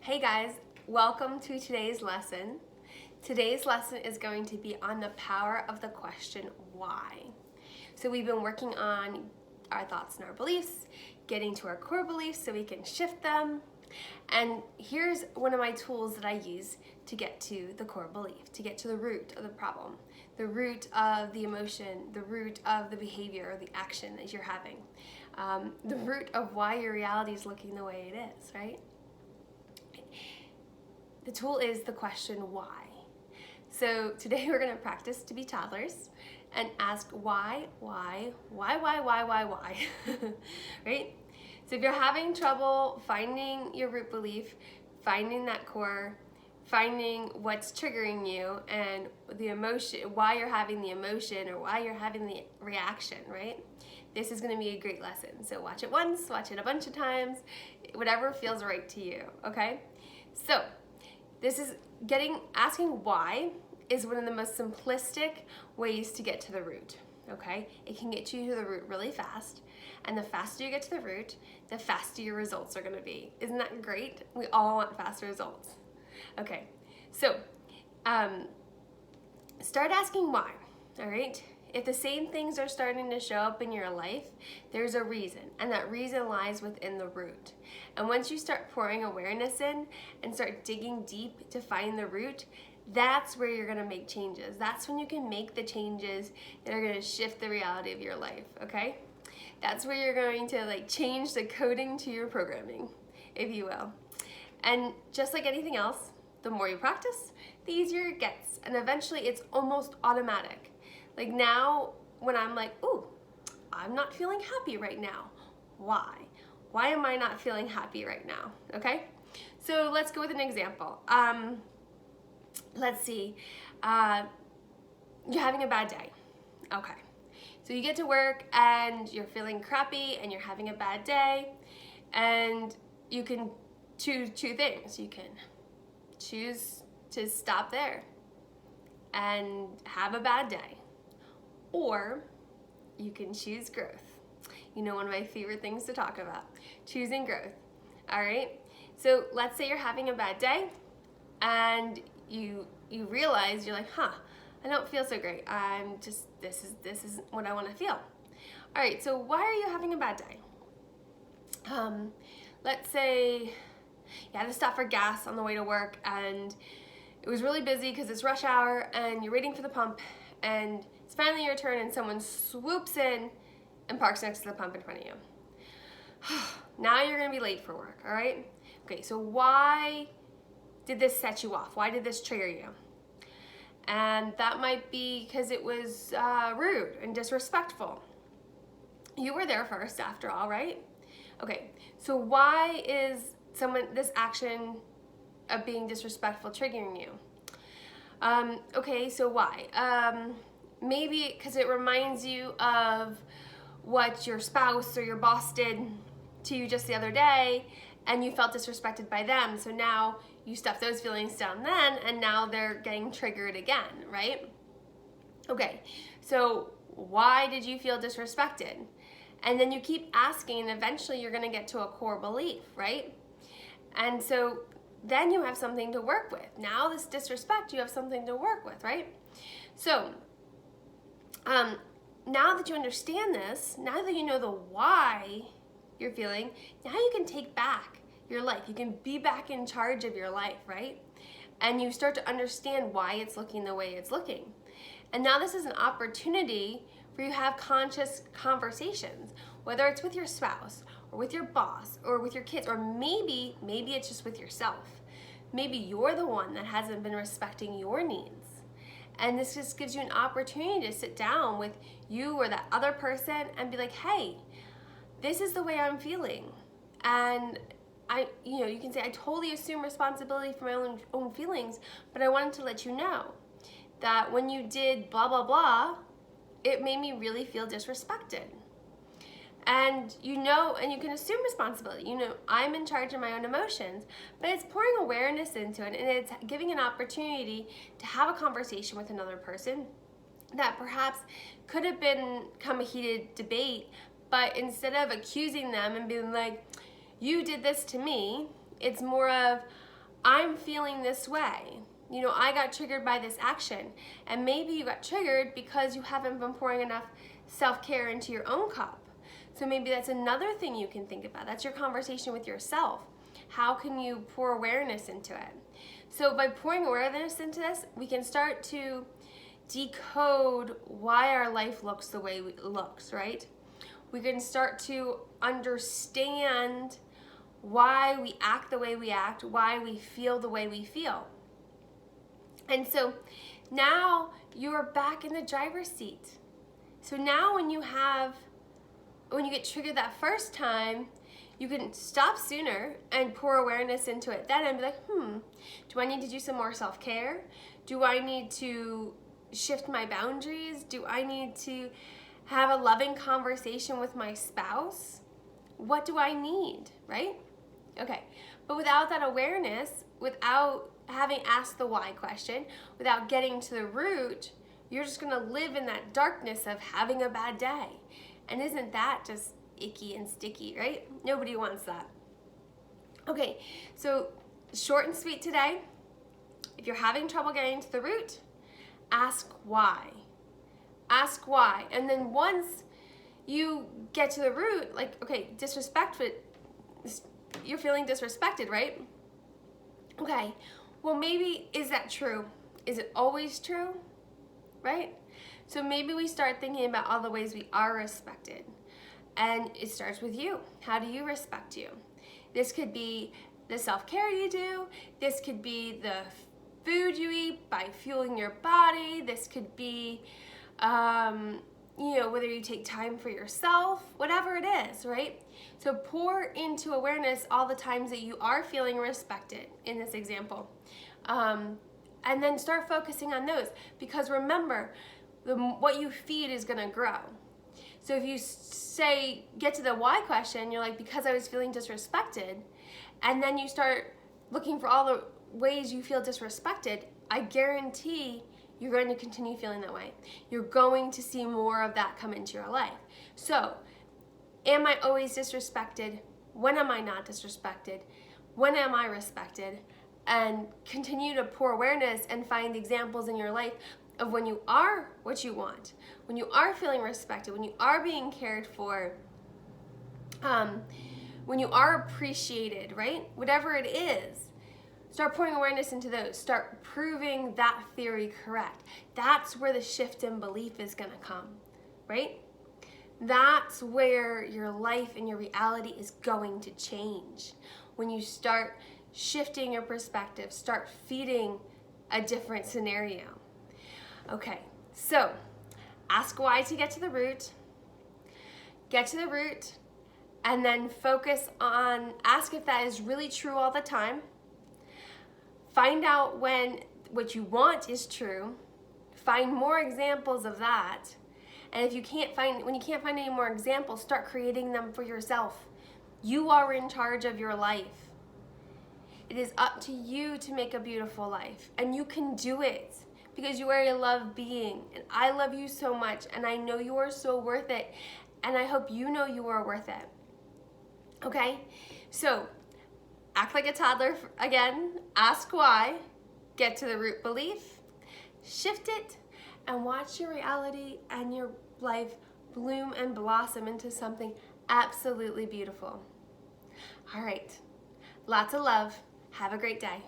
Hey guys, welcome to today's lesson. Today's lesson is going to be on the power of the question why. So we've been working on our thoughts and our beliefs, getting to our core beliefs so we can shift them. And here's one of my tools that I use to get to the core belief, to get to the root of the problem, the root of the emotion, the root of the behavior or the action that you're having, the root of why your reality is looking the way it is, right? The tool is the question why. So today we're going to practice to be toddlers and ask why, right? So if you're having trouble finding your root belief, finding that core, finding what's triggering you and the emotion, why you're having the emotion or why you're having the reaction, right? This is going to be a great lesson. So watch it once, watch it a bunch of times, whatever feels right to you, okay? So this is asking why is one of the most simplistic ways to get to the root, okay? It can get you to the root really fast, and the faster you get to the root, the faster your results are gonna be. Isn't that great? We all want faster results. Okay, so start asking why, all right? If the same things are starting to show up in your life, there's a reason, and that reason lies within the root. And once you start pouring awareness in and start digging deep to find the root, that's where you're gonna make changes. That's when you can make the changes that are gonna shift the reality of your life, okay? That's where you're going to change the coding to your programming, if you will. And just like anything else, the more you practice, the easier it gets. And eventually it's almost automatic. Like now, when I'm like, ooh, I'm not feeling happy right now. Why? Why am I not feeling happy right now? Okay? So let's go with an example. Let's see. You're having a bad day. Okay. So you get to work and you're feeling crappy and you're having a bad day, and you can choose two things. You can choose to stop there and have a bad day, or you can choose growth. You know, one of my favorite things to talk about, choosing growth. All right. So let's say you're having a bad day and you realize you're like, I don't feel so great. I'm just, this is what I want to feel. All right. So why are you having a bad day? Let's say you had to stop for gas on the way to work and it was really busy because it's rush hour and you're waiting for the pump, and it's finally your turn and someone swoops in and parks next to the pump in front of you. Now you're gonna be late for work, all right? Okay, so why did this set you off? Why did this trigger you? And that might be because it was rude and disrespectful. You were there first after all, right? Okay, so why is this action of being disrespectful triggering you? Okay, so why? Maybe because it reminds you of what your spouse or your boss did to you just the other day and you felt disrespected by them. So now you stuff those feelings down then and now they're getting triggered again, right? Okay, so why did you feel disrespected? And then you keep asking and eventually you're gonna get to a core belief, right? And so then you have something to work with. Now this disrespect, you have something to work with, right? So now that you understand this, now that you know the why you're feeling, now you can take back your life. You can be back in charge of your life, right? And you start to understand why it's looking the way it's looking. And now this is an opportunity for you to have conscious conversations, whether it's with your spouse or with your boss or with your kids, or maybe it's just with yourself. Maybe you're the one that hasn't been respecting your needs. And this just gives you an opportunity to sit down with you or that other person and be like, hey, this is the way I'm feeling. And you can say, I totally assume responsibility for my own feelings, but I wanted to let you know that when you did blah, blah, blah, it made me really feel disrespected. And you can assume responsibility. I'm in charge of my own emotions, but it's pouring awareness into it, and it's giving an opportunity to have a conversation with another person that perhaps could have become a heated debate, but instead of accusing them and being like, you did this to me, it's more of, I'm feeling this way. You know, I got triggered by this action. And maybe you got triggered because you haven't been pouring enough self-care into your own cup. So maybe that's another thing you can think about. That's your conversation with yourself. How can you pour awareness into it? So by pouring awareness into this, we can start to decode why our life looks the way it looks, right? We can start to understand why we act the way we act, why we feel the way we feel. And so now you're back in the driver's seat. So now when you get triggered that first time, you can stop sooner and pour awareness into it then and be like, do I need to do some more self-care? Do I need to shift my boundaries? Do I need to have a loving conversation with my spouse? What do I need, right? Okay, but without that awareness, without having asked the why question, without getting to the root, you're just gonna live in that darkness of having a bad day. And isn't that just icky and sticky, right? Nobody wants that. Okay, so short and sweet today. If you're having trouble getting to the root, ask why. Ask why. And then once you get to the root, like, okay, you're feeling disrespected, right? Okay, well maybe, is that true? Is it always true, right? So maybe we start thinking about all the ways we are respected. And it starts with you. How do you respect you? This could be the self-care you do. This could be the food you eat by fueling your body. This could be, whether you take time for yourself, whatever it is, right? So pour into awareness all the times that you are feeling respected in this example. And then start focusing on those, because remember, what you feed is gonna grow. So if you get to the why question, you're like, because I was feeling disrespected, and then you start looking for all the ways you feel disrespected, I guarantee you're going to continue feeling that way. You're going to see more of that come into your life. So, am I always disrespected? When am I not disrespected? When am I respected? And continue to pour awareness and find examples in your life of when you are what you want, when you are feeling respected, when you are being cared for, when you are appreciated, right? Whatever it is, start pouring awareness into those. Start proving that theory correct. That's where the shift in belief is gonna come, right? That's where your life and your reality is going to change. When you start shifting your perspective, start feeding a different scenario. Okay, so ask why to get to the root, and then ask if that is really true all the time. Find out when what you want is true. Find more examples of that. And when you can't find any more examples, start creating them for yourself. You are in charge of your life. It is up to you to make a beautiful life, and you can do it. Because you are a loved being, and I love you so much, and I know you are so worth it, and I hope you know you are worth it. Okay? So, act like a toddler again, ask why, get to the root belief, shift it, and watch your reality and your life bloom and blossom into something absolutely beautiful. All right, lots of love. Have a great day.